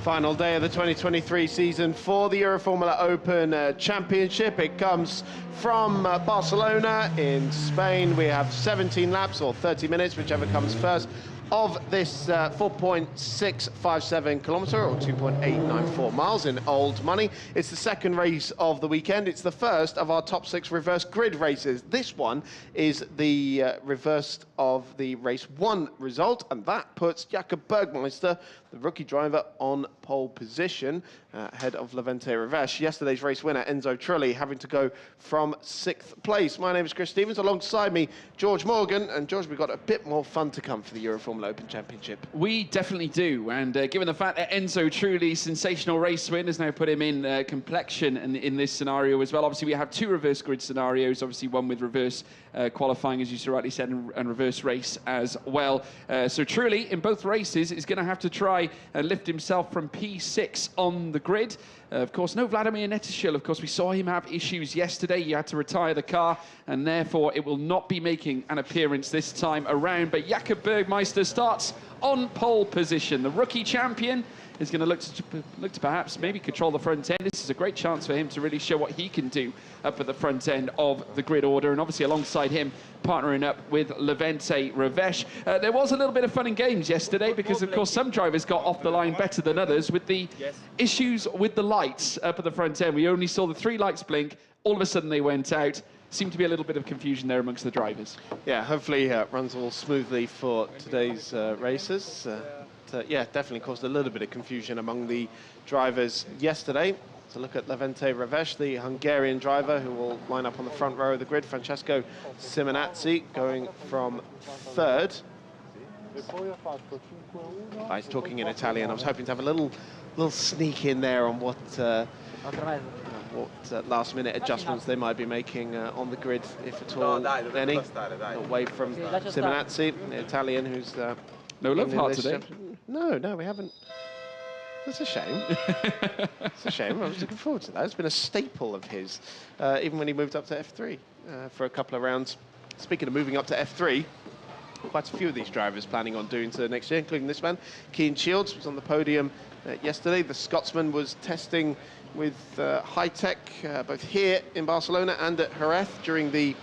Final day of the 2023 season for the Euroformula Open Championship. It comes from Barcelona in Spain. We have 17 laps or 30 minutes, whichever comes first, of this 4.657 kilometre or 2.894 miles in old money. It's the second race of the weekend. It's the first of our top 6 reverse grid races. This one is the reverse of the race 1 result, and that puts Jakob Bergmeister, the rookie driver, on pole position ahead of Levente Revesh. Yesterday's race winner, Enzo Trulli, having to go from 6th place. My name is Chris Stevens. Alongside me, George Morgan. And George, we've got a bit more fun to come for the Euroformula Open Championship. We definitely do. And given the fact that Enzo Trulli's sensational race win has now put him in complexion in this scenario as well. Obviously, we have 2 reverse grid scenarios. Obviously, one with reverse qualifying, as you so rightly said, and reverse race as well. So Trulli, in both races, is going to have to try and lift himself from P6 on the grid. Of course, no Vladimir Netishil. Of course, we saw him have issues yesterday. He had to retire the car, and therefore it will not be making an appearance this time around. But Jakob Bergmeister starts on pole position. The rookie champion is going to look to perhaps maybe control the front end. This is a great chance for him to really show what he can do up at the front end of the grid order. And obviously alongside him, partnering up with Levente Revesh. There was a little bit of fun and games yesterday because, of course, some drivers got off the line better than others with the issues with the lights up at the front end. We only saw the 3 lights blink. All of a sudden they went out. Seemed to be a little bit of confusion there amongst the drivers. Yeah, hopefully it runs all smoothly for today's races. Yeah, definitely caused a little bit of confusion among the drivers yesterday. To look at Levente Revesh, the Hungarian driver who will line up on the front row of the grid. Francesco Simonazzi going from 3rd. He's talking in Italian. I was hoping to have a little sneak in there on what last-minute adjustments they might be making on the grid, if at all any. Away from Simonazzi, the Italian, who's no love heart today. No, we haven't. That's a shame. It's a shame. I was looking forward to that. It's been a staple of his, even when he moved up to F3 for a couple of rounds. Speaking of moving up to F3, quite a few of these drivers planning on doing so next year, including this man. Keane Shields was on the podium yesterday. The Scotsman was testing with high-tech, both here in Barcelona and at Jerez during the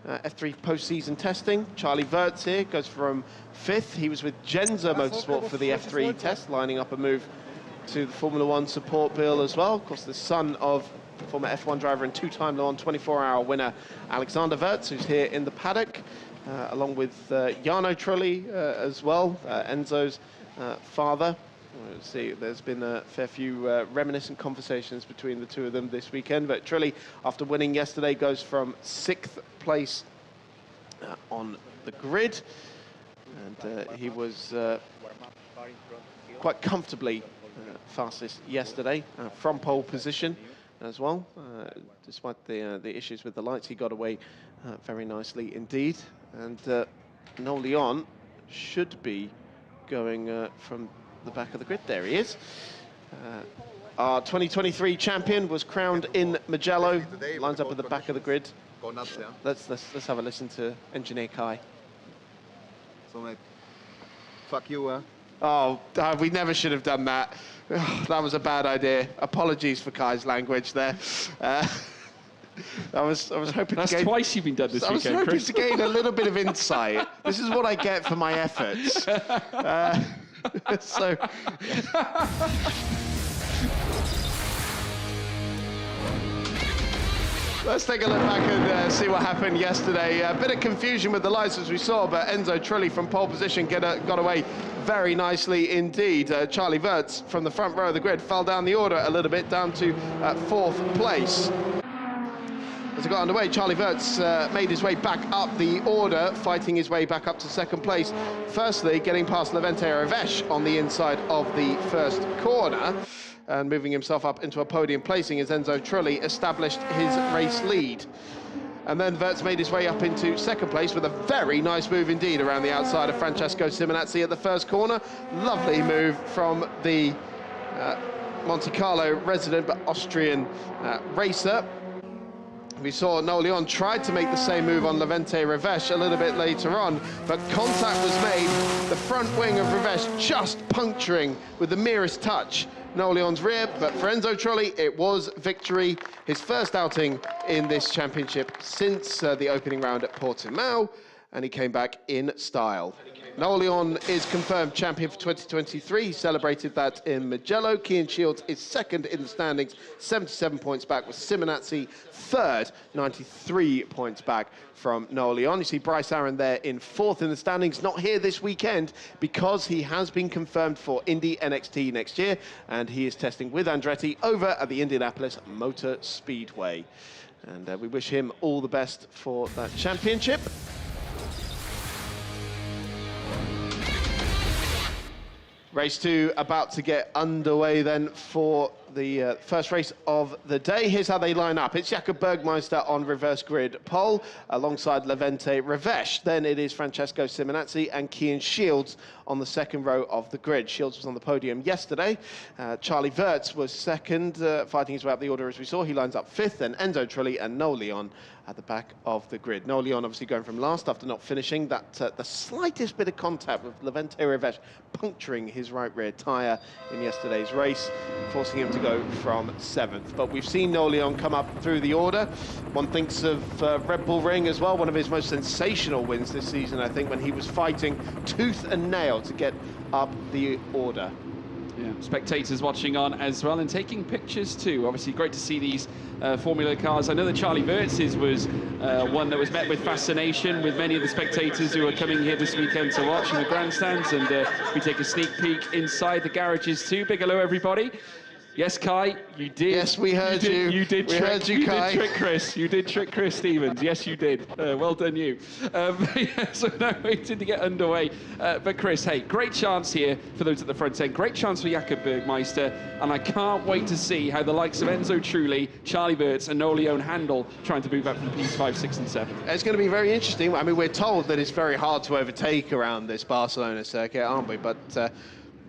F3 post-season testing. Charlie Wirtz here goes from 5th. He was with Genza Motorsport for the F3 test, lining up a move to the Formula 1 support bill as well. Of course, the son of former F1 driver and 2-time Le Mans 24-hour winner Alexander Wirtz, who's here in the paddock, along with Jarno Trulli as well, Enzo's father. We'll see, there's been a fair few reminiscent conversations between the two of them this weekend, but Trulli, after winning yesterday, goes from 6th place on the grid, and he was quite comfortably fastest yesterday from pole position as well. Despite the issues with the lights, he got away very nicely indeed, and Noel Leon should be going from the back of the grid. There he is. Our 2023 champion was crowned in Mugello. Lines up at the back of the grid. Let's have a listen to Engineer Kai. So, mate, fuck you, huh? Oh, we never should have done that. That was a bad idea. Apologies for Kai's language there. I was hoping That's to gain... twice you've been done this weekend, I was hoping Chris. to gain a little bit of insight. This is what I get for my efforts. So... Let's take a look back and see what happened yesterday. A bit of confusion with the lights as we saw, but Enzo Trulli from pole position got away very nicely indeed. Charlie Wirtz from the front row of the grid fell down the order a little bit, down to 4th place. As it got underway, Charlie Wirtz made his way back up the order, fighting his way back up to 2nd place. Firstly, getting past Levente Revesh on the inside of the first corner, and moving himself up into a podium placing as Enzo Trulli established his race lead. And then Wirtz made his way up into 2nd place with a very nice move indeed around the outside of Francesco Simonazzi at the first corner. Lovely move from the Monte Carlo resident but Austrian racer. We saw Noel Leon tried to make the same move on Levente Revesh a little bit later on, but contact was made. The front wing of Revesh just puncturing with the merest touch Noel Leon's rear, but for Enzo Trulli, it was victory. His first outing in this championship since the opening round at Portimao, and he came back in style. Noel Leon is confirmed champion for 2023. He celebrated that in Mugello. Cian Shields is second in the standings, 77 points back, with Simonazzi third, 93 points back from Noel Leon. You see Bryce Aaron there in fourth in the standings, not here this weekend because he has been confirmed for Indy NXT next year, and he is testing with Andretti over at the Indianapolis Motor Speedway. And we wish him all the best for that championship. Race 2 about to get underway then for the first race of the day. Here's how they line up. It's Jakob Bergmeister on reverse grid pole alongside Levente Revesh. Then it is Francesco Simonazzi and Cian Shields on the second row of the grid. Shields was on the podium yesterday. Charlie Wirtz was second, fighting his way up the order as we saw. He lines up fifth. Then Enzo Trulli and Noel Leon at the back of the grid. Noel Leon obviously going from last after not finishing. That the slightest bit of contact with Levente Revesh puncturing his right rear tyre in yesterday's race, forcing him to go from seventh. But we've seen Noel Leon come up through the order. One thinks of Red Bull Ring as well, one of his most sensational wins this season, I think, when he was fighting tooth and nail to get up the order. Yeah, spectators watching on as well and taking pictures too. Obviously great to see these Formula cars. I know that Charlie Wirtz's was one that was met with fascination with many of the spectators who are coming here this weekend to watch in the grandstands, and we take a sneak peek inside the garages too. Big hello everybody. Yes, Kai, you did. Yes, we heard you. You did. We heard you, Kai. You did trick Chris. You did trick Chris Stevens. Yes, you did. Well done, you. Yeah, so now waiting to get underway. But Chris, hey, great chance here for those at the front end. Great chance for Jakob Bergmeister, and I can't wait to see how the likes of Enzo Trulli, Charlie Wirtz, and Noel Leon handle trying to move up from the P5, 6, and 7. It's going to be very interesting. I mean, we're told that it's very hard to overtake around this Barcelona circuit, aren't we? But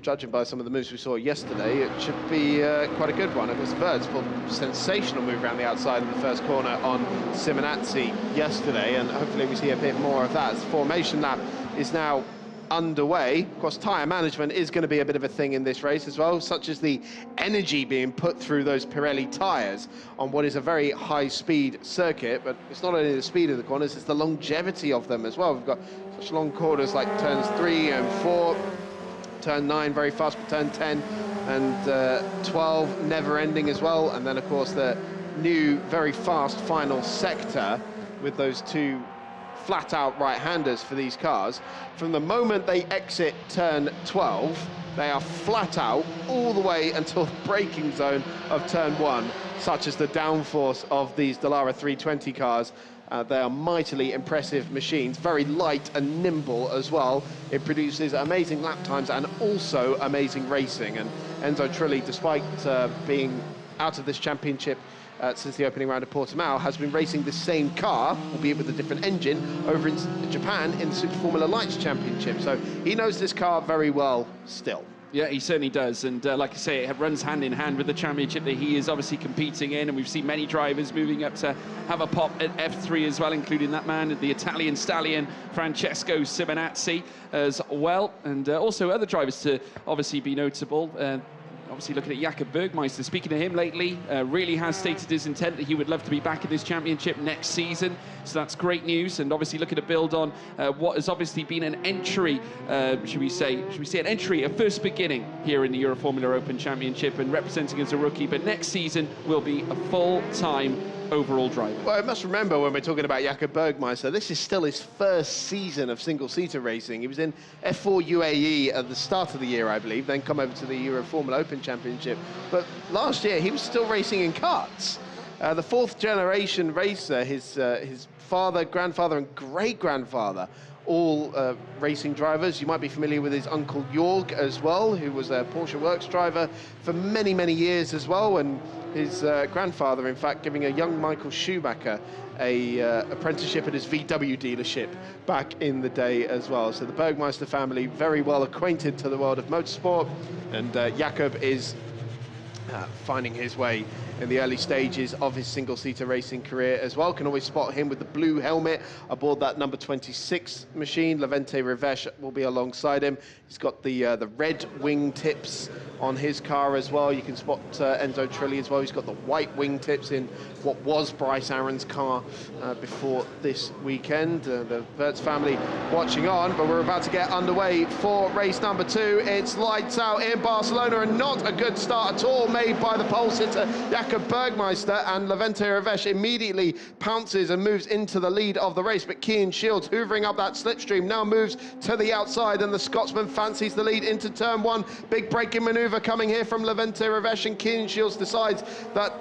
judging by some of the moves we saw yesterday, it should be quite a good one. It was Wirtz pulled a sensational move around the outside of the first corner on Simonazzi yesterday, and hopefully we see a bit more of that. The formation lap is now underway. Of course, tyre management is going to be a bit of a thing in this race as well, such as the energy being put through those Pirelli tyres on what is a very high-speed circuit. But it's not only the speed of the corners, it's the longevity of them as well. We've got such long corners like turns 3 and 4, turn 9 very fast, but turn 10 and 12 never ending as well. And then of course the new very fast final sector with those two flat out right-handers for these cars. From the moment they exit turn 12, they are flat out all the way until the braking zone of turn 1, such as the downforce of these Dallara 320 cars. They are mightily impressive machines, very light and nimble as well. It produces amazing lap times and also amazing racing. And Enzo Trulli, despite being out of this championship since the opening round of Portimao, has been racing the same car, albeit with a different engine, over in Japan in the Super Formula Lights Championship. So he knows this car very well still. Yeah, he certainly does. And like I say, it runs hand in hand with the championship that he is obviously competing in. And we've seen many drivers moving up to have a pop at F3 as well, including that man, the Italian stallion, Francesco Simonazzi as well. And also other drivers to obviously be notable. Obviously looking at Jakob Bergmeister, speaking to him lately, really has stated his intent that he would love to be back in this championship next season. So that's great news. And obviously looking to build on what has obviously been an entry, should we say an entry, a first beginning here in the Euroformula Open Championship and representing as a rookie. But next season will be a full-time overall driver. Well, I must remember when we're talking about Jakob Bergmeister, this is still his first season of single-seater racing. He was in F4 UAE at the start of the year, I believe, then come over to the Euroformula Open Championship. But last year, he was still racing in karts. The fourth-generation racer, his father, grandfather, and great-grandfather, all racing drivers. You might be familiar with his uncle Jorg as well, who was a Porsche Works driver for many, many years as well, and his grandfather, in fact, giving a young Michael Schumacher a apprenticeship at his VW dealership back in the day as well. So the Bergmeister family very well acquainted to the world of motorsport, and Jakob is finding his way in the early stages of his single-seater racing career as well. Can always spot him with the blue helmet aboard that number 26 machine. Levente Revesh will be alongside him. He's got the red wing tips on his car as well. You can spot Enzo Trilli as well. He's got the white wing tips in what was Bryce Aaron's car before this weekend. The Wirtz family watching on, but we're about to get underway for race number 2. It's lights out in Barcelona, and not a good start at all made by the pole sitter Jakob Bergmeister, and Levente Revesh immediately pounces and moves into the lead of the race, but Cian Shields, hoovering up that slipstream, now moves to the outside, and the Scotsman fancies the lead into turn 1. Big braking manoeuvre coming here from Levente Revesh, and Cian Shields decides that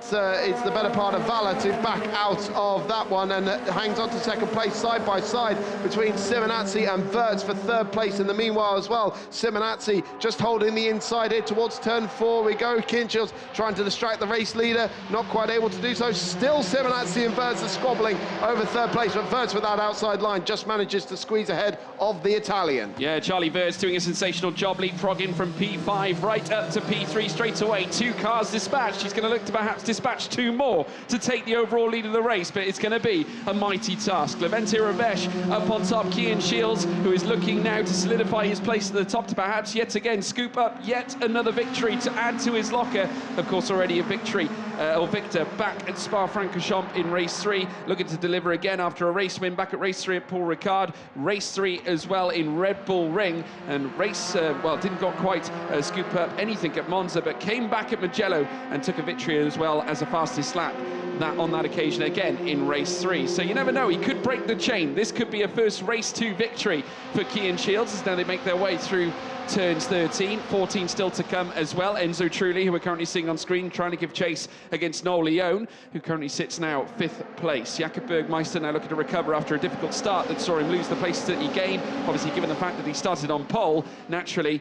it's the better part of Valor to back out of that one, and hangs on to second place side by side between Simonazzi and Wirtz for third place in the meanwhile as well. Simonazzi just holding the inside here towards turn 4 we go. Cian Shields trying to distract the race leader, not quite able to do so. Still Simonazzi and Wirtz are squabbling over third place, but Wirtz with that outside line just manages to squeeze ahead of the Italian. Yeah, Charlie Wirtz doing a sensational job, leapfrogging from P5 right up to P3 straight away. 2 cars dispatched. He's going to look to perhaps dispatch 2 more to take the overall lead of the race, but it's going to be a mighty task. Levente Revesh up on top, Cian Shields, who is looking now to solidify his place at the top to perhaps yet again scoop up yet another victory to add to his locker. Of course, already a victory, or victor, back at Spa-Francorchamps in race 3, looking to deliver again after a race win back at race 3 at Paul Ricard, race 3 as well in Red Bull Ring, and race, well, didn't got quite scoop up anything at Monza, but came back at Mugello and took a victory as well as a fastest lap on that occasion again in race 3. So you never know, he could break the chain. This could be a first race 2 victory for Cian Shields as now they make their way through turns 13, 14 still to come as well. Enzo Trilli, who we're currently seeing on screen, trying to give chase against Noel Leone, who currently sits now 5th place. Jakob Bergmeister now looking to recover after a difficult start that saw him lose the places that he gained. Obviously, given the fact that he started on pole, naturally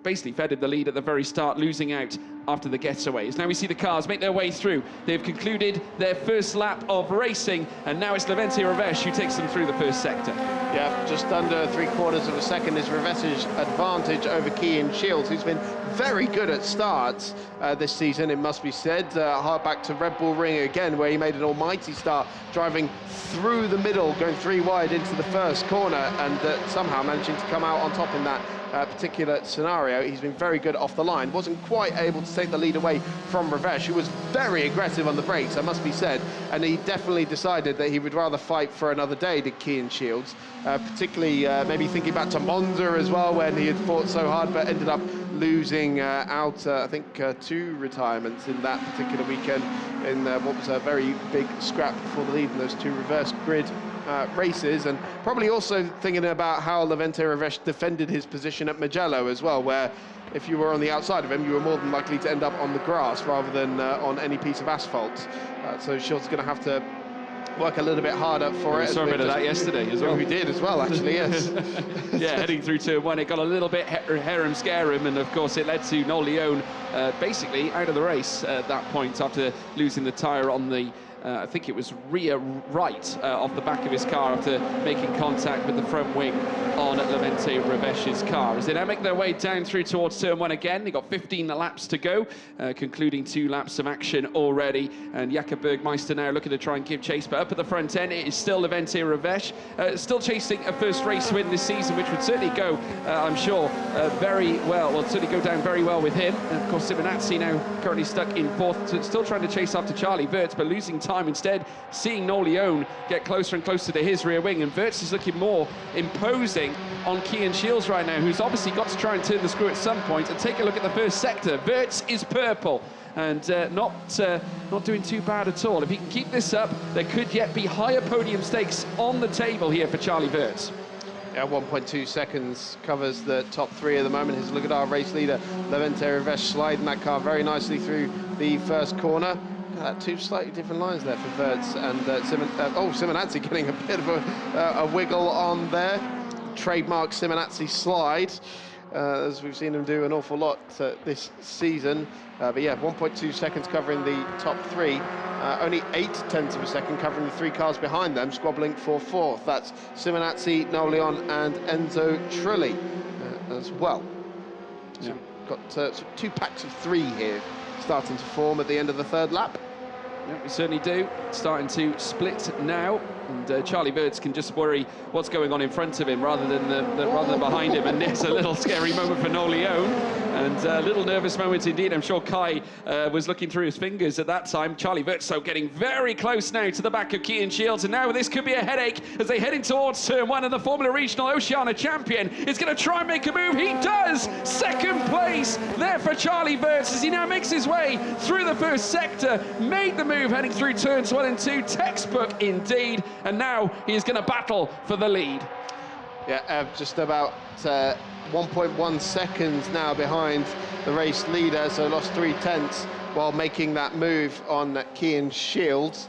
basically feathered the lead at the very start, losing out after the getaways. Now we see the cars make their way through. They've concluded their first lap of racing, and now it's Levente Revesh who takes them through the first sector. Yeah, just under 3/4 of a second is Revesh's advantage over Cian Shields, who's been very good at starts this season, it must be said. Hard back to Red Bull Ring again, where he made an almighty start, driving through the middle, going 3 wide into the first corner, and somehow managing to come out on top in that particular scenario. He's been very good off the line. Wasn't quite able to take the lead away from Revesh, who was very aggressive on the brakes, I must be said, and he definitely decided that he would rather fight for another day to Cian Shields, particularly maybe thinking back to Monza as well, when he had fought so hard but ended up losing out, I think, 2 retirements in that particular weekend in what was a very big scrap for the lead in those 2 reverse grid races, and probably also thinking about how Levente Revesh defended his position at Mugello as well, where if you were on the outside of him, you were more than likely to end up on the grass rather than on any piece of asphalt. So Shields going to have to work a little bit harder for it. We saw a bit of that yesterday as well. We did as well, actually, yes. Yeah, heading through turn 1, it got a little bit harem-scarum, and of course it led to Noel Leone basically out of the race at that point after losing the tyre on the I think it was rear right off the back of his car after making contact with the front wing on Levente Revesh's car. As they now make their way down through towards turn 1 again, they've got 15 laps to go, concluding 2 laps of action already, and Jakob Bergmeister now looking to try and give chase, but up at the front end it is still Levente Revesh, still chasing a first race win this season, which would certainly go, I'm sure, very well, will certainly go down very well with him. And of course Simonazzi now currently stuck in 4th, still trying to chase after Charlie Wirtz, but losing time instead, seeing Noel Leone get closer and closer to his rear wing, and Wirtz is looking more imposing on Cian Shields right now, who's obviously got to try and turn the screw at some point. And take a look at the first sector. Wirtz is purple and not doing too bad at all. If he can keep this up, there could yet be higher podium stakes on the table here for Charlie Wirtz. Yeah, 1.2 seconds covers the top 3 at the moment. Here's a look at our race leader, Levente Revesh, sliding that car very nicely through the first corner. 2 slightly different lines there for Wirtz and Simonazzi getting a bit of a wiggle on there. Trademark Simonazzi slide, as we've seen him do an awful lot this season. But yeah, 1.2 seconds covering the top 3. Only 0.8 of a second covering the 3 cars behind them, squabbling for 4th. That's Simonazzi, Noel Leone and Enzo Trilli as well. So Yeah. we've got 2 packs of 3 here starting to form at the end of the third lap. Yeah, we certainly do. Starting to split now, and Charlie Wirtz can just worry what's going on in front of him rather than behind him. And it's a little scary moment for Noel Leon, and a little nervous moment indeed. I'm sure Kai was looking through his fingers at that time. Charlie Wirtz so getting very close now to the back of Cian Shields, and now this could be a headache as they head in towards turn one. And the Formula Regional Oceania champion is going to try and make a move. He does. Second place there for Charlie Wirtz as he now makes his way through the first sector, made the move heading through turns 1 and 2. Textbook indeed, and now he is going to battle for the lead. Yeah, just about 1.1 seconds now behind the race leader, so lost 3/10 while making that move on Cian Shields,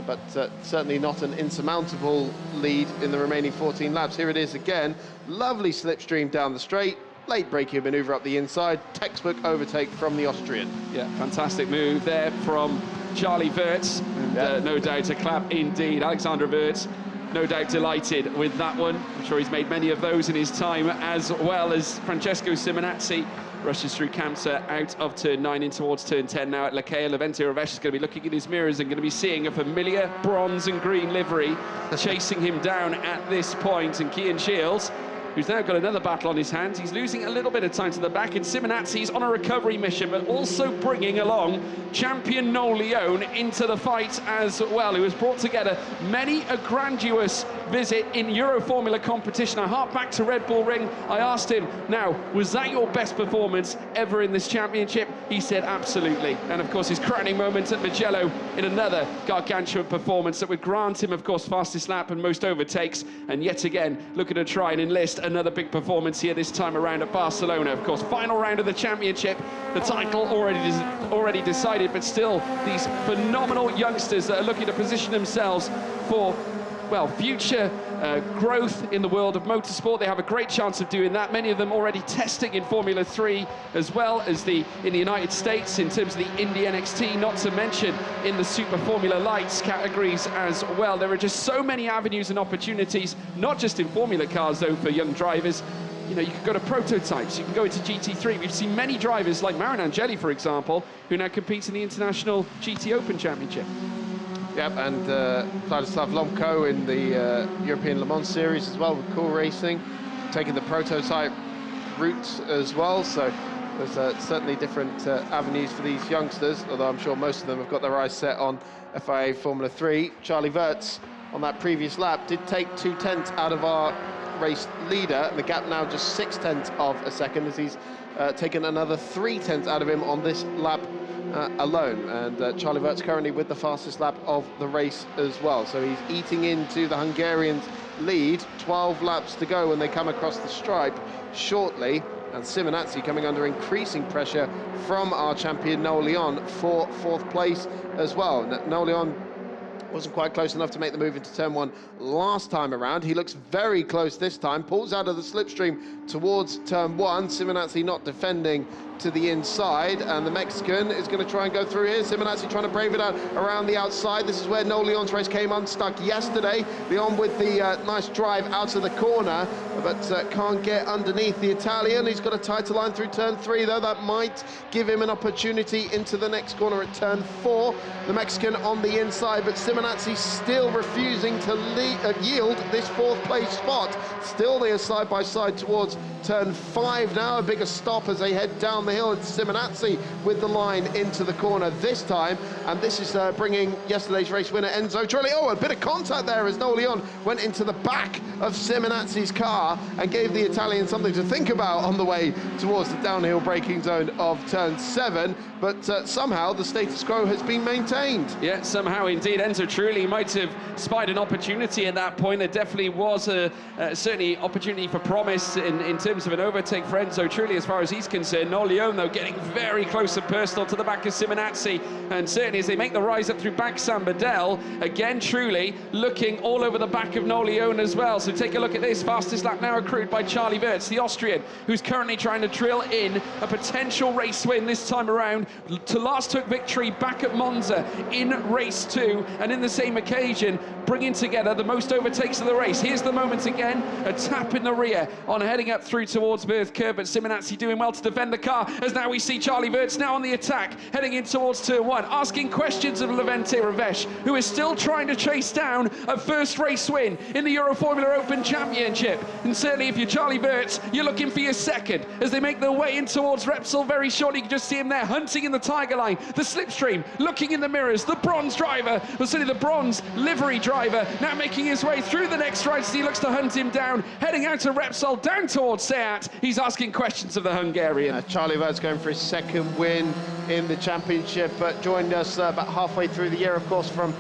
but certainly not an insurmountable lead in the remaining 14 laps. Here it is again, lovely slipstream down the straight, late braking manoeuvre up the inside, textbook overtake from the Austrian. Yeah, fantastic move there from Charlie Wirtz, and no doubt a clap indeed. Alexander Wirtz, no doubt delighted with that one. I'm sure he's made many of those in his time, as well as Francesco Simonazzi rushes through Kamsa out of turn 9 in towards turn 10 now at Lakea. Levente Ravesh is going to be looking in his mirrors and going to be seeing a familiar bronze and green livery chasing him down at this point. And Cian Shields, who's now got another battle on his hands. He's losing a little bit of time to the back, and Simonazzi's on a recovery mission, but also bringing along champion Noel Leon into the fight as well, who has brought together many a grandiose visit in Euroformula competition. I hark back to Red Bull Ring. I asked him, now, was that your best performance ever in this championship? He said, absolutely. And of course, his crowning moment at Mugello in another gargantuan performance that would grant him, of course, fastest lap and most overtakes. And yet again, looking to try and enlist another big performance here this time around at Barcelona. Of course, final round of the championship, the title already decided, but still these phenomenal youngsters that are looking to position themselves for, well, future growth in the world of motorsport. They have a great chance of doing that. Many of them already testing in Formula 3 as well as in the United States in terms of the Indy NXT, not to mention in the Super Formula Lights categories as well. There are just so many avenues and opportunities, not just in Formula cars though for young drivers. You know, you can go to prototypes, you can go into GT3. We've seen many drivers like Marin Angeli, for example, who now compete in the International GT Open Championship. Yep, and Vladislav Lomko in the European Le Mans Series as well with Cool Racing, taking the prototype route as well. So there's certainly different avenues for these youngsters, although I'm sure most of them have got their eyes set on FIA Formula 3. Charlie Wirtz on that previous lap did take 2/10 out of our race leader, and the gap now just 6/10 of a second as he's taken another 3/10 out of him on this lap alone. And Charlie Wirtz currently with the fastest lap of the race as well, so he's eating into the Hungarians' lead. 12 laps to go when they come across the stripe shortly, and Simonazzi coming under increasing pressure from our champion Noel Leon for 4th place as well. Noel Leon wasn't quite close enough to make the move into turn 1 last time around. He looks very close this time, pulls out of the slipstream towards turn 1. Simonazzi not defending to the inside, and the Mexican is going to try and go through here. Simonazzi trying to brave it out around the outside. This is where Noel Leon's race came unstuck yesterday. Leon with the nice drive out of the corner, but can't get underneath the Italian. He's got a tighter line through turn 3, though. That might give him an opportunity into the next corner at turn 4. The Mexican on the inside, but Simonazzi still refusing to yield this 4th place spot. Still they are side by side towards turn 5 now. A bigger stop as they head down the hill. It's Simonazzi with the line into the corner this time, and this is bringing yesterday's race winner Enzo Trulli. Oh, a bit of contact there as Noel Leon went into the back of Simonazzi's car and gave the Italian something to think about on the way towards the downhill braking zone of turn 7, but somehow the status quo has been maintained. Yeah, somehow indeed. Enzo Trulli might have spied an opportunity at that point. There definitely was a certainly opportunity for promise in terms of an overtake for Enzo Trulli as far as he's concerned. Noel Leon, though, getting very close and personal to the back of Simonazzi, and certainly as they make the rise up through back San Badell, again, Trulli looking all over the back of Noel Leon as well. So take a look at this. Fastest lap now accrued by Charlie Wirtz, the Austrian, who's currently trying to drill in a potential race win this time around. To last took victory back at Monza in race 2, and in the same occasion, bringing together the most overtakes of the race. Here's the moment again, a tap in the rear on heading up through towards Berth Curve, but Simonazzi doing well to defend the car, as now we see Charlie Wirtz now on the attack, heading in towards turn 1, asking questions of Levente Ravesh, who is still trying to chase down a first race win in the Euroformula Open Championship. And certainly if you're Charlie Wirtz, you're looking for your second, as they make their way in towards Repsol very shortly. You can just see him there hunting in the Tiger line, the slipstream, looking in the mirrors, the bronze driver, well, certainly the bronze livery driver, now making his way through the next stride as he looks to hunt him down, heading out to Repsol, down towards Seat. He's asking questions of the Hungarian. Charlie Wirtz going for his second win in the championship, joined us about halfway through the year, of course, from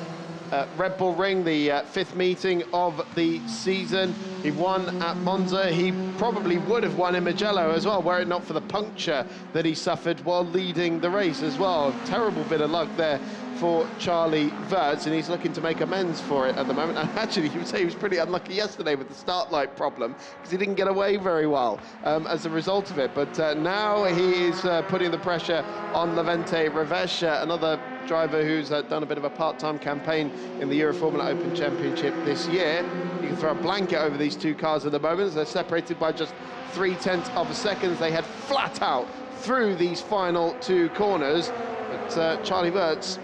Red Bull Ring, the fifth meeting of the season. He won at Monza. He probably would have won in Mugello as well, were it not for the puncture that he suffered while leading the race as well. Terrible bit of luck there for Charlie Wirtz, and he's looking to make amends for it at the moment. And actually, you would say he was pretty unlucky yesterday with the start light problem, because he didn't get away very well as a result of it. But now he is putting the pressure on Levente Ravesh, another driver who's done a bit of a part-time campaign in the Euroformula Open Championship this year. You can throw a blanket over these two cars at the moment, as they're separated by just 0.3 of a second. They head flat out through these final two corners, but Charlie Wirtz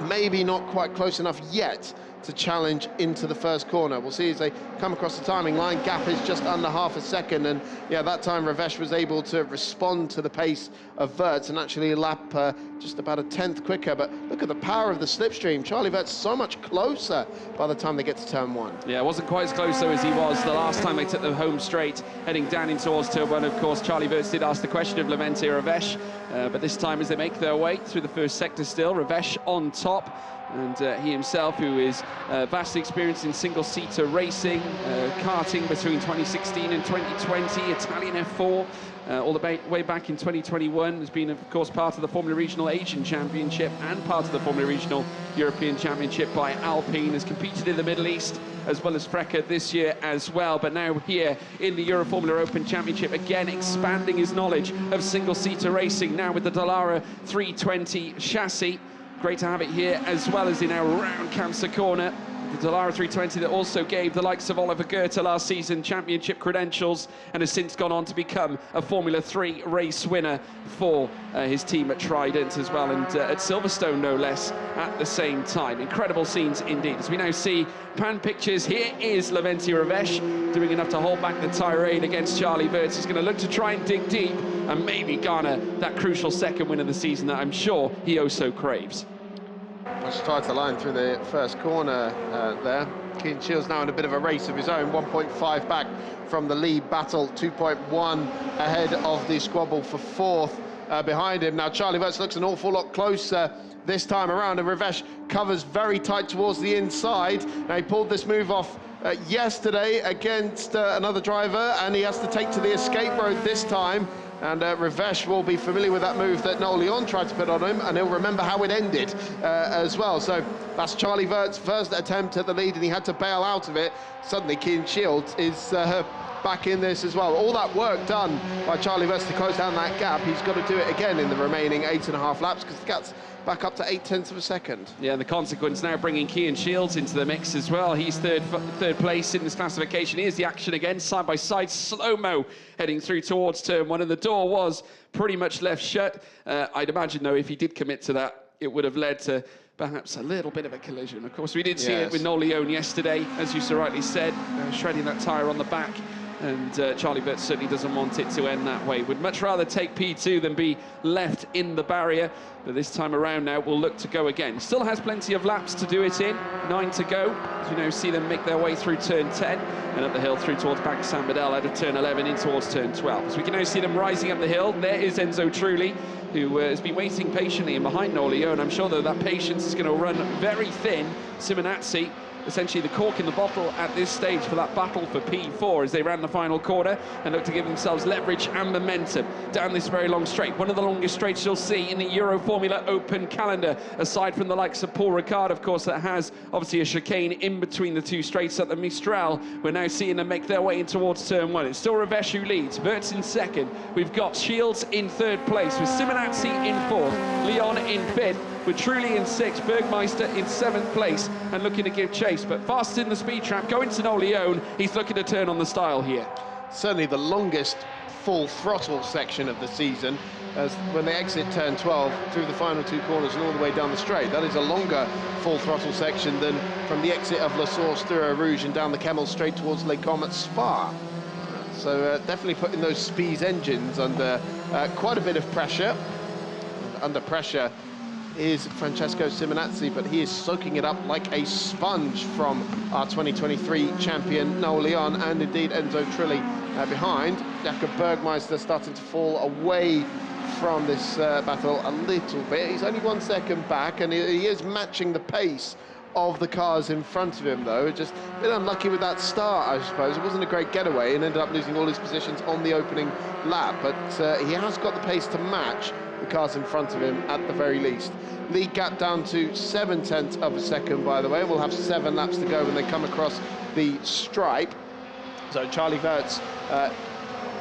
maybe not quite close enough yet to challenge into the first corner. We'll see as they come across the timing line. Gap is just under half a second, and yeah, that time Ravesh was able to respond to the pace of Wirtz and actually lap just about a 10th quicker. But look at the power of the slipstream. Charlie Wirtz so much closer by the time they get to turn 1. Yeah, it wasn't quite as close though as he was the last time they took the home straight, heading down in towards turn 1. Of course, Charlie Wirtz did ask the question of Levente Ravesh, but this time as they make their way through the first sector still, Ravesh on top. And he himself, who is vastly experienced in single-seater racing, karting between 2016 and 2020, Italian F4, all the way back in 2021, has been, of course, part of the Formula Regional Asian Championship and part of the Formula Regional European Championship by Alpine, has competed in the Middle East as well as Freca this year as well, but now here in the Euroformula Open Championship, again expanding his knowledge of single-seater racing, now with the Dallara 320 chassis. Great to have it here, as well as in our round cancer corner. The Dallara 320 that also gave the likes of Oliver Goethe last season championship credentials, and has since gone on to become a Formula 3 race winner for his team at Trident as well, and at Silverstone no less at the same time. Incredible scenes indeed. As we now see pan pictures, here is Levente Ravesh doing enough to hold back the tirade against Charlie Wirtz. He's going to look to try and dig deep and maybe garner that crucial second win of the season that I'm sure he also craves. Much tighter line through the first corner there. Keane Shields now in a bit of a race of his own, 1.5 back from the lead battle, 2.1 ahead of the squabble for fourth behind him. Now Charlie Wirtz looks an awful lot closer this time around, and Ravesh covers very tight towards the inside. Now he pulled this move off yesterday against another driver, and he has to take to the escape road this time. And Ravesh will be familiar with that move that Noel Leon tried to put on him, and he'll remember how it ended as well. So that's Charlie Wirtz's first attempt at the lead, and he had to bail out of it. Suddenly, Keane Shields is back in this as well. All that work done by Charlie Wirtz to close down that gap, he's got to do it again in the remaining 8.5 laps, because the gap's back up to 0.8 of a second. Yeah, the consequence now bringing Keane Shields into the mix as well. He's third place in this classification. Here's the action again, side by side, slow-mo heading through towards turn 1, and the door was pretty much left shut. I'd imagine, though, if he did commit to that, it would have led to perhaps a little bit of a collision. Of course, we did see it with Noel Leon yesterday, as you so rightly said, shredding that tyre on the back. And Charlie Wirtz certainly doesn't want it to end that way. Would much rather take P2 than be left in the barrier. But this time around now, we'll look to go again. Still has plenty of laps to do it in. 9 to go. As you know, see them make their way through turn 10 and up the hill through towards back to San Bedell, out of turn 11 in towards turn 12. So we can now see them rising up the hill. There is Enzo Trulli, who has been waiting patiently in behind Noel Leon. I'm sure, though, that patience is going to run very thin. Simonazzi, essentially the cork in the bottle at this stage for that battle for P4 as they ran the final corner and look to give themselves leverage and momentum down this very long straight. One of the longest straights you'll see in the Euroformula Open calendar, aside from the likes of Paul Ricard, of course, that has obviously a chicane in between the two straights at the Mistral. We're now seeing them make their way in towards turn 1. It's still Ravesh who leads, Wirtz in second. We've got Shields in third place with Simonazzi in fourth, Leon in fifth, with Trulli in 6th, Bergmeister in 7th place, and looking to give chase. But fast in the speed trap, going to No Leon, he's looking to turn on the style here. Certainly the longest full throttle section of the season, as when they exit turn 12 through the final 2 corners and all the way down the straight. That is a longer full throttle section than from the exit of La Source through Eau Rouge and down the Kemmel straight towards Les Combes at Spa. So definitely putting those Spies engines under quite a bit of pressure. And under pressure is Francesco Simonazzi, but he is soaking it up like a sponge from our 2023 champion Noel Leon, and indeed Enzo Trulli behind. Jakob Bergmeister starting to fall away from this battle a little bit. He's only 1 second back, and he is matching the pace of the cars in front of him, though. Just a bit unlucky with that start, I suppose. It wasn't a great getaway and ended up losing all his positions on the opening lap, but he has got the pace to match the cars in front of him at the very least. Lead gap down to 0.7 of a second, by the way. We'll have 7 laps to go when they come across the stripe. So Charlie Wirtz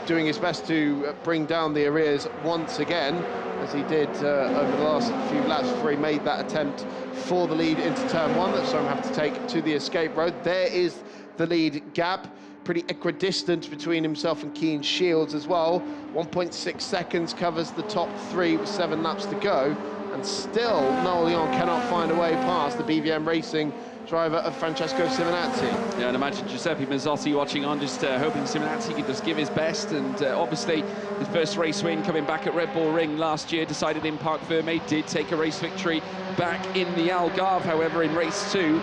doing his best to bring down the arrears once again, as he did over the last few laps before he made that attempt for the lead into turn 1 that Soam have to take to the escape road. There is the lead gap, pretty equidistant between himself and Keane Shields as well. 1.6 seconds covers the top 3 with 7 laps to go, and still Noel Leon cannot find a way past the BVM Racing driver of Francesco Simonazzi. Yeah, and imagine Giuseppe Mazzotti watching on, just hoping Simonazzi can just give his best. And obviously, his first race win coming back at Red Bull Ring last year, decided in Parc Fermé, did take a race victory back in the Algarve, however, in race 2.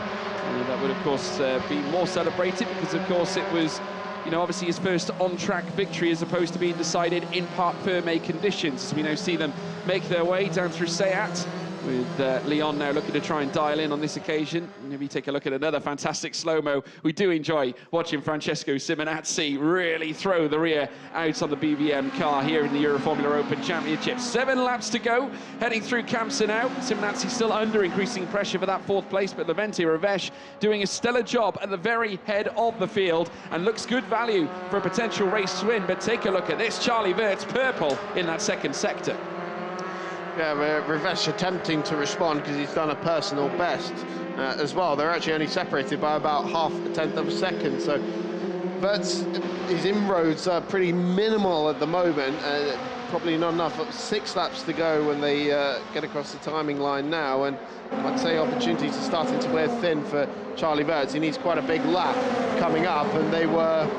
That would, of course, be more celebrated because, of course, it was, you know, obviously his first on-track victory as opposed to being decided in Parc Fermé conditions. As we now see them make their way down through Seat, with Leon now looking to try and dial in on this occasion. Maybe take a look at another fantastic slow-mo. We do enjoy watching Francesco Simonazzi really throw the rear out on the BVM car here in the Euroformula Open Championship. 7 laps to go, heading through Kamsa now. Simonazzi still under increasing pressure for that 4th place, but Levente Revesh doing a stellar job at the very head of the field and looks good value for a potential race win. But take a look at this, Charlie Wirtz purple in that 2nd sector. Yeah, Revesh attempting to respond because he's done a personal best as well. They're actually only separated by about 0.5 of a second, so Wirtz, his inroads are pretty minimal at the moment. Probably not enough. 6 laps to go when they get across the timing line now, and I'd say opportunities are starting to wear thin for Charlie Wirtz. He needs quite a big lap coming up, and they were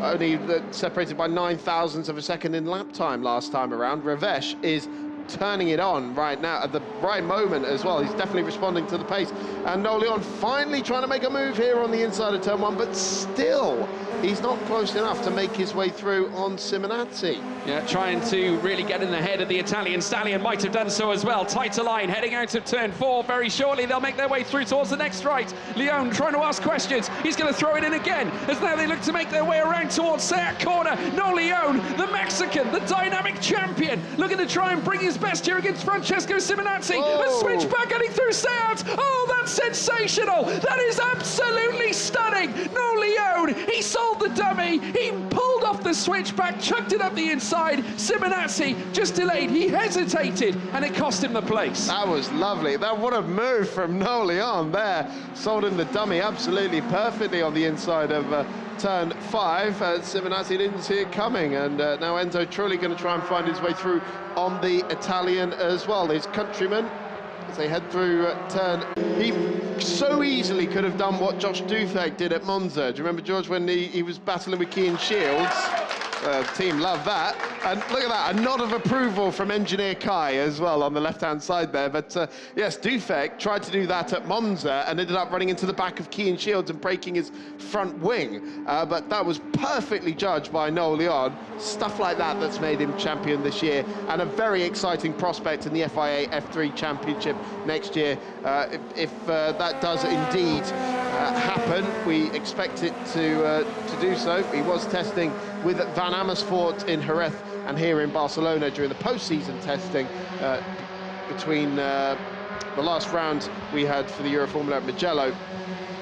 only separated by 0.9 of a second in lap time last time around. Revesh is turning it on right now at the right moment as well. He's definitely responding to the pace, and Noel Leon finally trying to make a move here on the inside of turn 1, but still he's not close enough to make his way through on Simonazzi. Yeah, trying to really get in the head of the Italian stallion, might have done so as well. Tighter line heading out of turn 4 very shortly. They'll make their way through towards the next right. Leon trying to ask questions. He's going to throw it in again as now they look to make their way around towards Seat corner. No Leon, the Mexican, the dynamic champion, looking to try and bring his best here against Francesco Simonazzi. A switchback heading through Seat. Oh, that's sensational. That is absolutely stunning. No Leon, he sold the dummy. He pulled off the switchback, chucked it up the inside. Simonazzi just delayed. He hesitated, and it cost him the place. That was lovely. That what a move from Noel Leon there. Sold him the dummy absolutely perfectly on the inside of turn 5. Simonazzi didn't see it coming, and now Enzo Trulli going to try and find his way through on the Italian as well. His countryman, as they head through turn, he so easily could have done what Josh Dufek did at Monza. Do you remember, George, when he was battling with Keane Shields? Team love that. And look at that, a nod of approval from engineer Kai as well on the left-hand side there. But yes, Dufek tried to do that at Monza and ended up running into the back of Keane Shields and breaking his front wing. But that was perfectly judged by Noel Leon. Stuff like that that's made him champion this year, and a very exciting prospect in the FIA F3 Championship next year. If that does indeed happen, we expect it to do so. He was testing with Van Amersfoort in Jerez and here in Barcelona during the post-season testing between the last round we had for the Euroformula at Mugello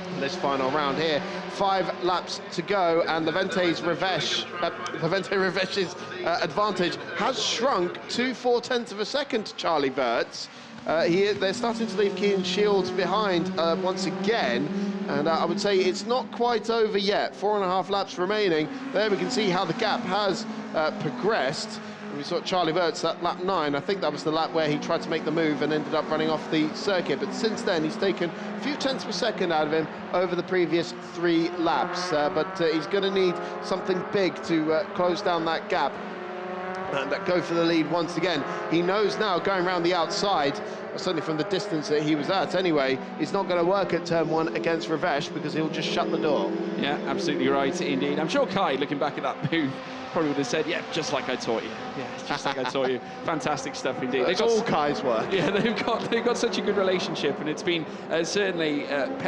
and this final round here. 5 laps to go, and Levente Revesh's advantage has shrunk to 0.4 of a second to Charlie Wirtz. They're starting to leave Kean Shields behind once again. And I would say it's not quite over yet. 4.5 laps remaining. There we can see how the gap has progressed. We saw Charlie Wirtz at lap 9. I think that was the lap where he tried to make the move and ended up running off the circuit. But since then, he's taken a few tenths per second out of him over the previous 3 laps. But he's going to need something big to close down that gap and go for the lead once again. He knows now, going around the outside, certainly from the distance that he was at anyway, he's not going to work at turn 1 against Ravesh because he'll just shut the door. Yeah, absolutely right indeed. I'm sure Kai, looking back at that move, probably would have said, yeah, just like I taught you. Yeah, just like I taught you. Fantastic stuff indeed. It's all Kai's work. Yeah, they've got such a good relationship, and it's been certainly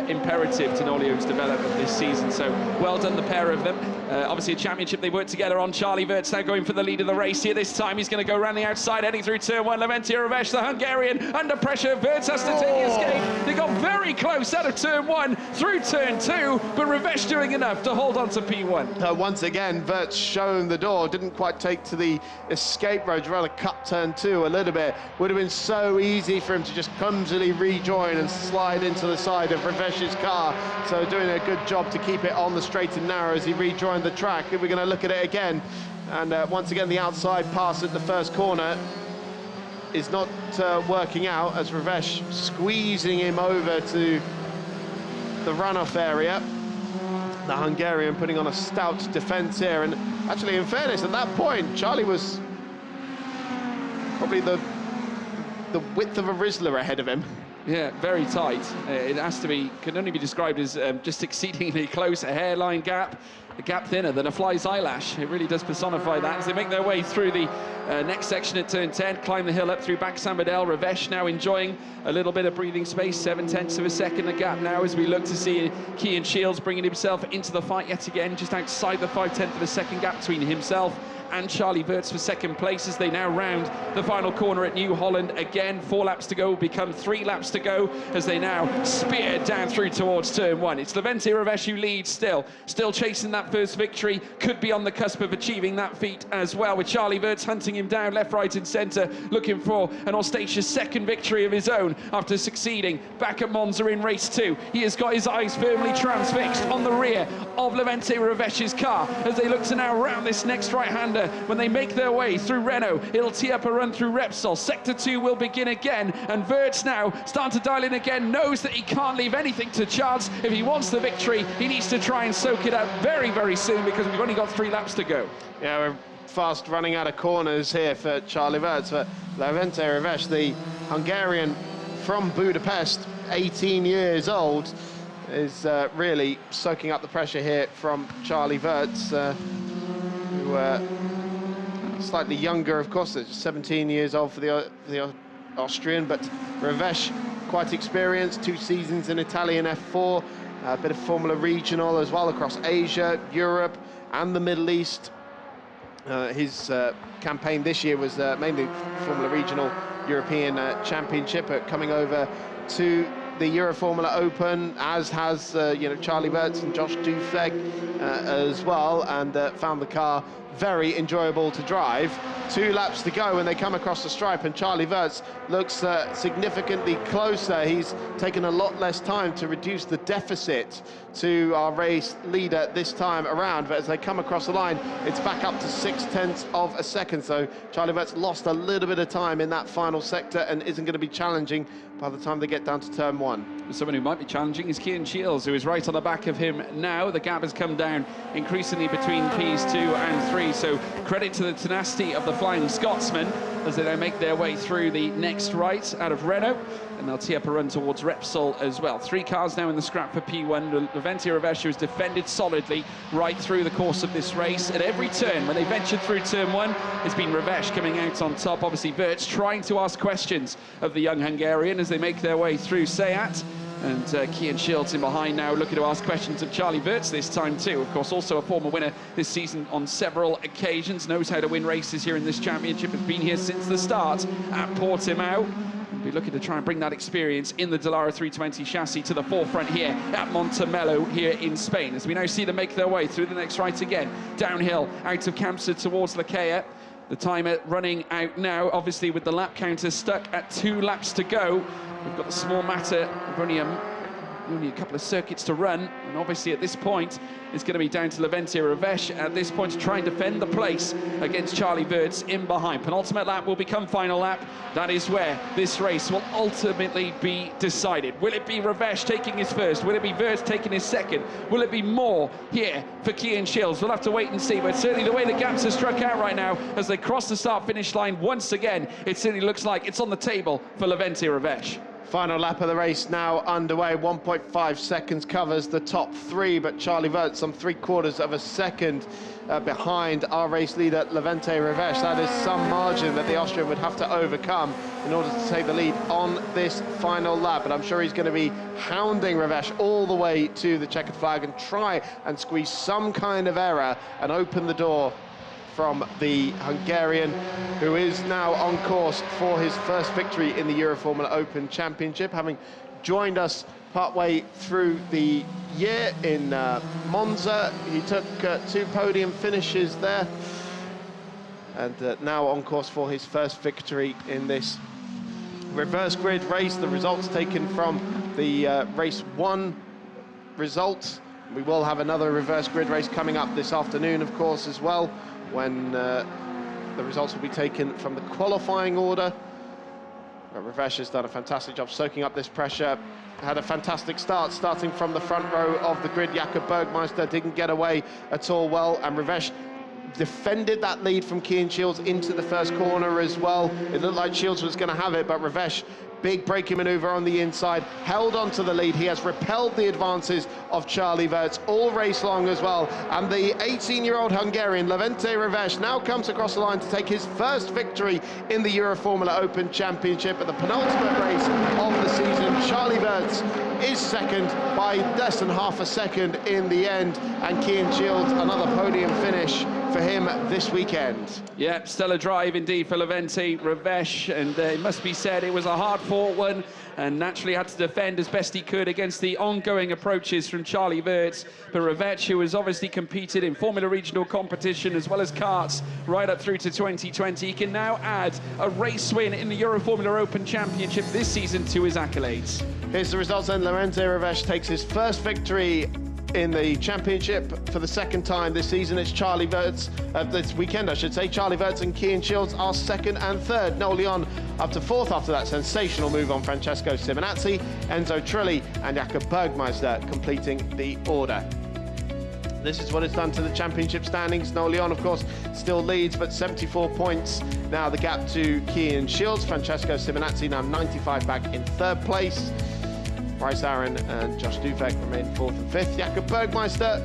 imperative to Nolio's development this season. So well done, the pair of them. Obviously a championship they worked together on. Charlie Wirtz now going for the lead of the race here. This time he's going to go around the outside, heading through turn 1. Leventia Ravesh, the Hungarian, under pressure. Wirtz has to take the escape. They got very close out of turn 1 through turn 2, but Ravesh doing enough to hold on to P1. Once again, Wirtz showing the door, didn't quite take to the escape road, rather cut turn 2 a little bit. Would have been so easy for him to just clumsily rejoin and slide into the side of Ravesh's car. So doing a good job to keep it on the straight and narrow as he rejoined the track. We're going to look at it again. And once again, the outside pass at the first corner is not working out, as Ravesh squeezing him over to the runoff area. The Hungarian putting on a stout defence here, and actually, in fairness, at that point, Charlie was probably the width of a Rizzler ahead of him. Yeah, very tight. It has to be, can only be described as just exceedingly close, a hairline gap, a gap thinner than a fly's eyelash. It really does personify that as they make their way through the next section at turn 10, climb the hill up through back Sambadel. Ravesh now enjoying a little bit of breathing space, 7/10 of a second the gap now as we look to see Kean Shields bringing himself into the fight yet again, just outside the 5/10 of a second gap between himself and Charlie Wirtz for second place as they now round the final corner at New Holland. Again, 4 laps to go, will become 3 laps to go as they now spear down through towards turn 1. It's Leventia Ravesh who leads still chasing that first victory, could be on the cusp of achieving that feat as well, with Charlie Wirtz hunting him down left, right and centre, looking for an auspicious second victory of his own after succeeding back at Monza in race 2. He has got his eyes firmly transfixed on the rear of Leventia Ravesh's car as they look to now round this next right-hander. When they make their way through Renault, it'll tee up a run through Repsol. Sector 2 will begin again, and Wirtz now starting to dial in again, knows that he can't leave anything to chance. If he wants the victory, he needs to try and soak it up very, very soon because we've only got 3 laps to go. Yeah, we're fast running out of corners here for Charlie Wirtz, but Leventia Ravesh, the Hungarian from Budapest, 18 years old, is really soaking up the pressure here from Charlie Wirtz, who slightly younger, of course, 17 years old for the Austrian, but Ravesh quite experienced, 2 seasons in Italian F4, a bit of Formula Regional as well across Asia, Europe and the Middle East. His campaign this year was mainly Formula Regional European Championship, coming over to the Euroformula Open, as has Charlie Wirtz and Josh Dufek as well, and found the car very enjoyable to drive. 2 laps to go when they come across the stripe, and Charlie Wirtz looks significantly closer. He's taken a lot less time to reduce the deficit to our race leader this time around, but as they come across the line, it's back up to 0.6 of a second. So Charlie Wirtz lost a little bit of time in that final sector and isn't going to be challenging by the time they get down to turn 1. Someone who might be challenging is Kean Shields, who is right on the back of him now. The gap has come down increasingly between Ps 2 and 3, so credit to the tenacity of the Flying Scotsman as they now make their way through the next right out of Renault, and they'll tee up a run towards Repsol as well. 3 cars now in the scrap for P1. Leventia Ravesh has defended solidly right through the course of this race. At every turn, when they ventured through turn 1, it's been Ravesh coming out on top. Obviously, Wirtz trying to ask questions of the young Hungarian as they make their way through Seat. And Kean Shields in behind now, looking to ask questions of Charlie Wirtz this time too. Of course, also a former winner this season on several occasions, knows how to win races here in this championship, has been here since the start at Portimao. We'll be looking to try and bring that experience in the Dallara 320 chassis to the forefront here at Montemelo here in Spain. As we now see them make their way through the next right again, downhill out of Campsa towards Lakea. The timer running out now, obviously with the lap counter stuck at 2 laps to go. We've got the small matter of only a couple of circuits to run, and obviously at this point it's going to be down to Levente Revesh at this point to try and defend the place against Charlie Wirtz in behind. Penultimate lap will become final lap. That is where this race will ultimately be decided. Will it be Revesh taking his first? Will it be Wirtz taking his second? Will it be more here for Cian Shields? We'll have to wait and see, but certainly the way the gaps are struck out right now as they cross the start-finish line once again, it certainly looks like it's on the table for Levente Revesh. Final lap of the race now underway. 1.5 seconds covers the top 3, but Charlie Wirtz some 3/4 of a second behind our race leader Levente Revesh. That is some margin that the Austrian would have to overcome in order to take the lead on this final lap. But I'm sure he's going to be hounding Revesh all the way to the checkered flag and try and squeeze some kind of error and open the door from the Hungarian, who is now on course for his first victory in the Euroformula Open Championship, having joined us partway through the year in Monza. He took 2 podium finishes there, and now on course for his first victory in this reverse grid race. The results taken from the race 1 results. We will have another reverse grid race coming up this afternoon, of course, as well, when the results will be taken from the qualifying order. Revesh has done a fantastic job soaking up this pressure. Had a fantastic start, starting from the front row of the grid. Jakob Bergmeister didn't get away at all well, and Revesh defended that lead from Cian Shields into the first corner as well. It looked like Shields was going to have it, but Revesh, big braking maneuver on the inside, held on to the lead. He has repelled the advances of Charlie Wirtz all race long as well. And the 18-year-old Hungarian, Levente Revesh, now comes across the line to take his first victory in the Euroformula Open Championship at the penultimate race of the season. Charlie Wirtz is second by less than half a second in the end, and Cian Shields, another podium finish for him this weekend. Yeah, stellar drive indeed for Levente Revesh, and it must be said it was a hard-fought one, and naturally had to defend as best he could against the ongoing approaches from Charlie Wirtz. But Revesh, who has obviously competed in Formula Regional competition as well as karts right up through to 2020, he can now add a race win in the Euroformula Open Championship this season to his accolades. Here's the results then. Levente Revesh takes his first victory in the championship for the second time this season. It's Charlie Wirtz, this weekend I should say. Charlie Wirtz and Cian Shields are second and third. Noel Leon up to fourth after that sensational move on Francesco Simonazzi. Enzo Trilli and Jakob Bergmeister completing the order. This is what it's done to the championship standings. Noel Leon, of course, still leads, but 74 points now the gap to Cian Shields. Francesco Simonazzi now 95 back in third place. Bryce Aaron and Josh Dufek remain fourth and fifth. Jakob Bergmeister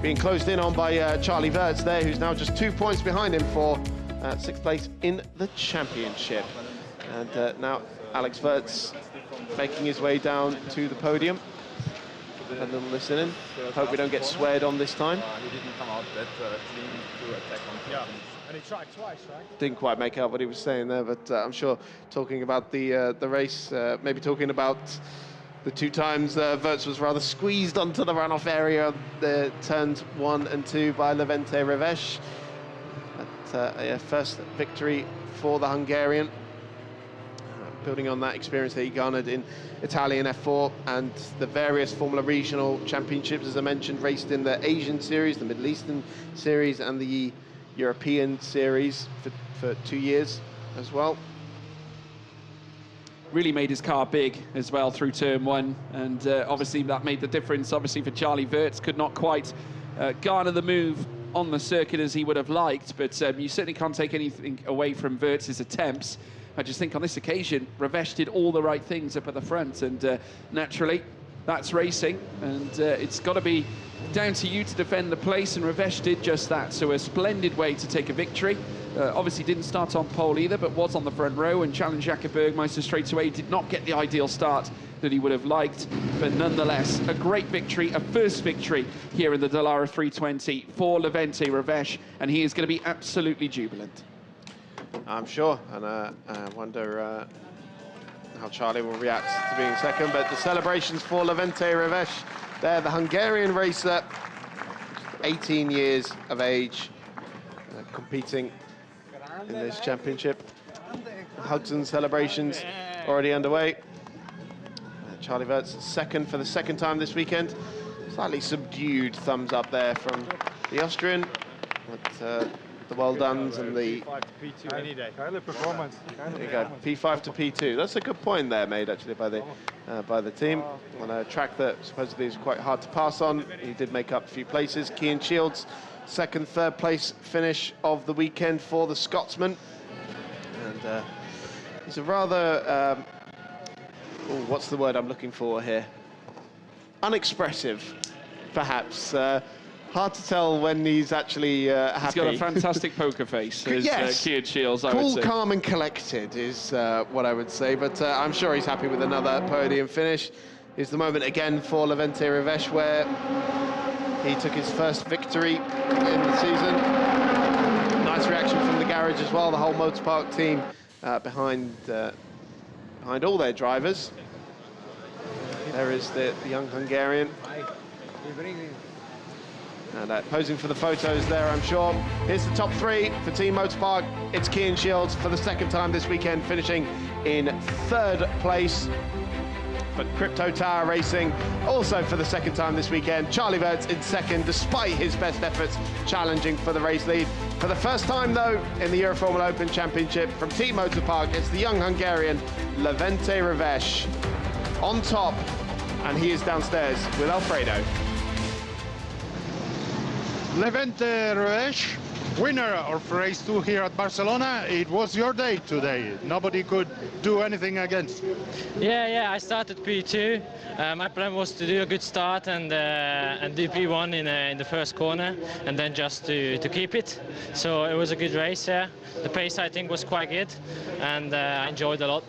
being closed in on by Charlie Wirtz there, who's now just 2 points behind him for sixth place in the championship. And now Alex Wirtz making his way down to the podium. Had a little listen in. Hope we don't get sweared on this time. He didn't come out that clean to attack on. Yeah. And he tried twice, right? Didn't quite make out what he was saying there, but I'm sure talking about the race, maybe talking about the 2 times Wirtz was rather squeezed onto the runoff area, the turns 1 and 2 by Levente Revesh. But yeah, first victory for the Hungarian, building on that experience that he garnered in Italian F4 and the various Formula Regional Championships, as I mentioned, raced in the Asian Series, the Middle Eastern Series, and the European Series for 2 years as well. Really made his car big as well through turn 1, and obviously that made the difference. Obviously for Charlie Wirtz, could not quite garner the move on the circuit as he would have liked, but you certainly can't take anything away from Wirtz's attempts. I just think on this occasion, Revesh did all the right things up at the front, and naturally, that's racing, and it's got to be down to you to defend the place, and Revesh did just that. So a splendid way to take a victory. Obviously didn't start on pole either, but was on the front row and challenged Jakob Bergmeister straight away. Did not get the ideal start that he would have liked, but nonetheless, a great victory, a first victory here in the Dallara 320 for Levente Revesh, and he is going to be absolutely jubilant. I'm sure, and I wonder how Charlie will react to being second, but the celebrations for Levente Revesh, they're the Hungarian racer, 18 years of age, competing in this championship. Hugs and celebrations already underway. Charlie Wurz second for the second time this weekend. Slightly subdued thumbs up there from the Austrian. But the well-dones and the... P5 to P2 any day. Kind of performance. There you go, P5 to P2. That's a good point there made, actually, by the team. On a track that supposedly is quite hard to pass on. He did make up a few places. Cian Shields, second, third place finish of the weekend for the Scotsman. And he's a rather... what's the word I'm looking for here? Unexpressive, perhaps. Hard to tell when he's actually happy. He's got a fantastic poker face, yes. Cian Shields, I would Cool, say. calm and collected is what I would say, but I'm sure he's happy with another podium finish. Here's the moment again for Levente Revesh, where he took his first victory in the season. Nice reaction from the garage as well, the whole Motorpark team behind all their drivers. There is the young Hungarian. And posing for the photos there, I'm sure. Here's the top three for Team Motorpark. It's Cian Shields for the second time this weekend, finishing in third place. For Crypto Tower Racing, also for the second time this weekend, Charlie Wurz in second, despite his best efforts, challenging for the race lead. For the first time, though, in the Euroformula Open Championship, from Team Motorpark, it's the young Hungarian, Levente Revesh, on top, and he is downstairs with Alfredo. Levente Revesh, winner of race 2 here at Barcelona. It was your day today. Nobody could do anything against. Yeah, I started P2. My plan was to do a good start and do P1 in the first corner, and then just to keep it. So it was a good race. The pace, I think, was quite good, and I enjoyed a lot.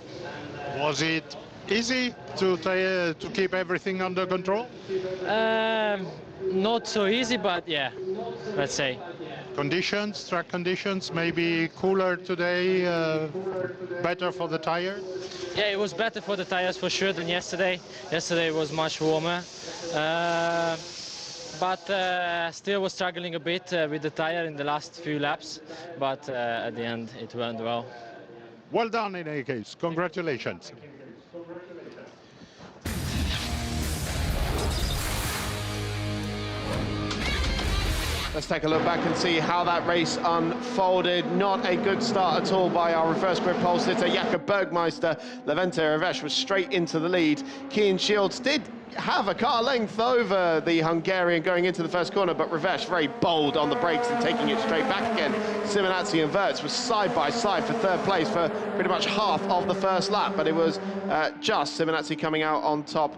Was it easy to keep everything under control? Not so easy, but yeah, let's say. Conditions, track conditions, maybe cooler today, better for the tires? Yeah, it was better for the tires for sure than yesterday. Yesterday was much warmer, but still was struggling a bit with the tire in the last few laps, but at the end it went well. Well done in any case, congratulations. Let's take a look back and see how that race unfolded. Not a good start at all by our reverse grid pole sitter, Jakob Bergmeister. Levente Revesh was straight into the lead. Cian Shields did have a car length over the Hungarian going into the first corner, but Revesh very bold on the brakes and taking it straight back again. Simonazzi and Wurz were side by side for third place for pretty much half of the first lap, but it was just Simonazzi coming out on top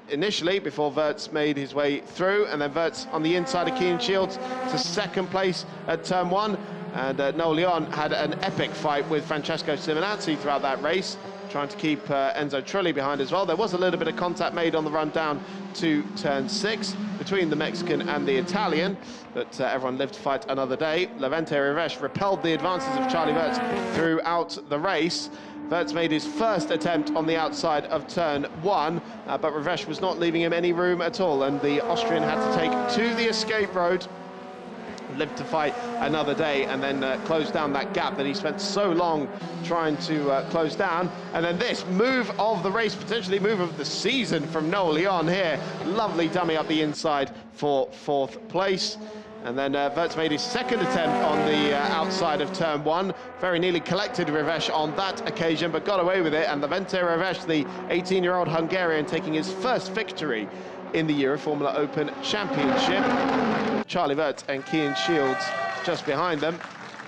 initially before Wurz made his way through, and then Wurz on the inside of Cian Shields to second place at turn 1, and Noel Leon had an epic fight with Francesco Simonazzi throughout that race, trying to keep Enzo Trulli behind as well. There was a little bit of contact made on the run down to turn 6 between the Mexican and the Italian, but everyone lived to fight another day. Levente Revesh repelled the advances of Charlie Wurz throughout the race. Wurz made his first attempt on the outside of turn 1, but Revesh was not leaving him any room at all, and the Austrian had to take to the escape road, lived to fight another day, and then close down that gap that he spent so long trying to close down. And then this move of the race, potentially move of the season from Noel Leon here. Lovely dummy up the inside for 4th place. And then Wurz made his second attempt on the outside of turn 1. Very nearly collected Revesh on that occasion, but got away with it. And Levente Revesh, the 18-year-old Hungarian, taking his first victory in the Euroformula Open Championship. Charlie Wurz and Cian Shields just behind them.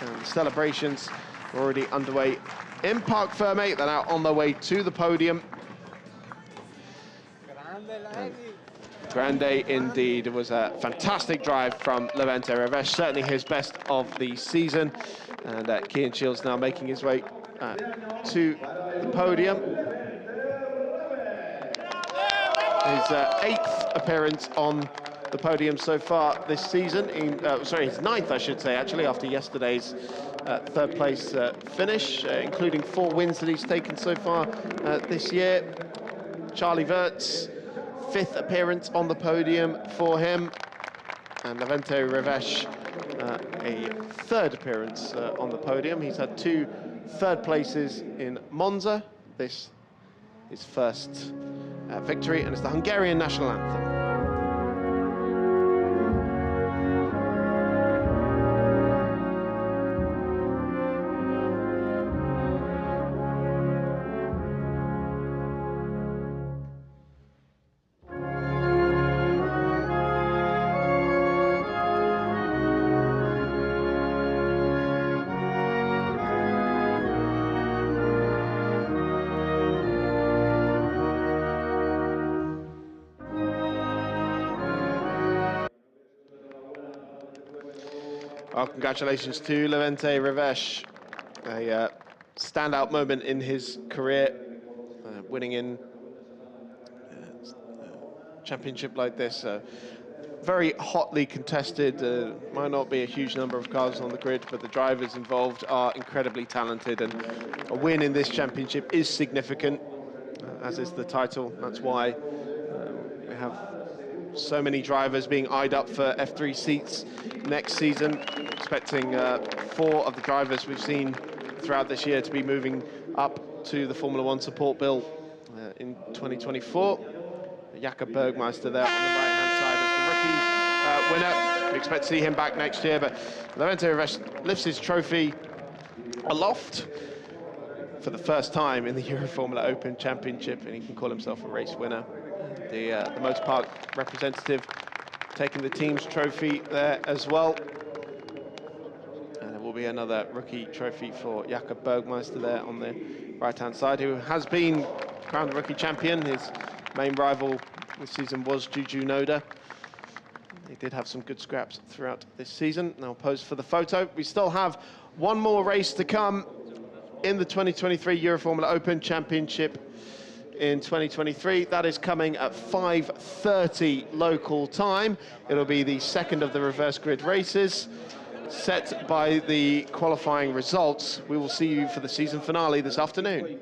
And the celebrations are already underway in Parc Fermé. They're now on their way to the podium. Grande indeed. It was a fantastic drive from Levente Revesh, certainly his best of the season. And Cian Shields now making his way to the podium. His 8th appearance on the podium so far this season. Sorry, his 9th, I should say, actually, after yesterday's 3rd place finish, including 4 wins that he's taken so far this year. Charlie Wurz, 5th appearance on the podium for him, and Levente Revesh a third appearance on the podium. He's had 2 third places in Monza. This his first victory, and it's the Hungarian national anthem. Well, congratulations to Levente Revesh, a standout moment in his career, winning in a championship like this. Very hotly contested, might not be a huge number of cars on the grid, but the drivers involved are incredibly talented, and a win in this championship is significant, as is the title. That's why we have so many drivers being eyed up for F3 seats next season. Expecting 4 of the drivers we've seen throughout this year to be moving up to the Formula 1 support bill in 2024. Jakob Bergmeister there on the right-hand side as the rookie winner. We expect to see him back next year, but Levente Revesh lifts his trophy aloft for the first time in the Euroformula Open Championship, and he can call himself a race winner. The Motorpark representative taking the team's trophy there as well. And there will be another rookie trophy for Jakob Bergmeister there on the right-hand side, who has been crowned rookie champion. His main rival this season was Juju Noda. He did have some good scraps throughout this season. Now pose for the photo. We still have one more race to come in the 2023 Euroformula Open Championship in 2023. That is coming at 5:30 local time. It'll be the second of the reverse grid races, set by the qualifying results. We will see you for the season finale this afternoon.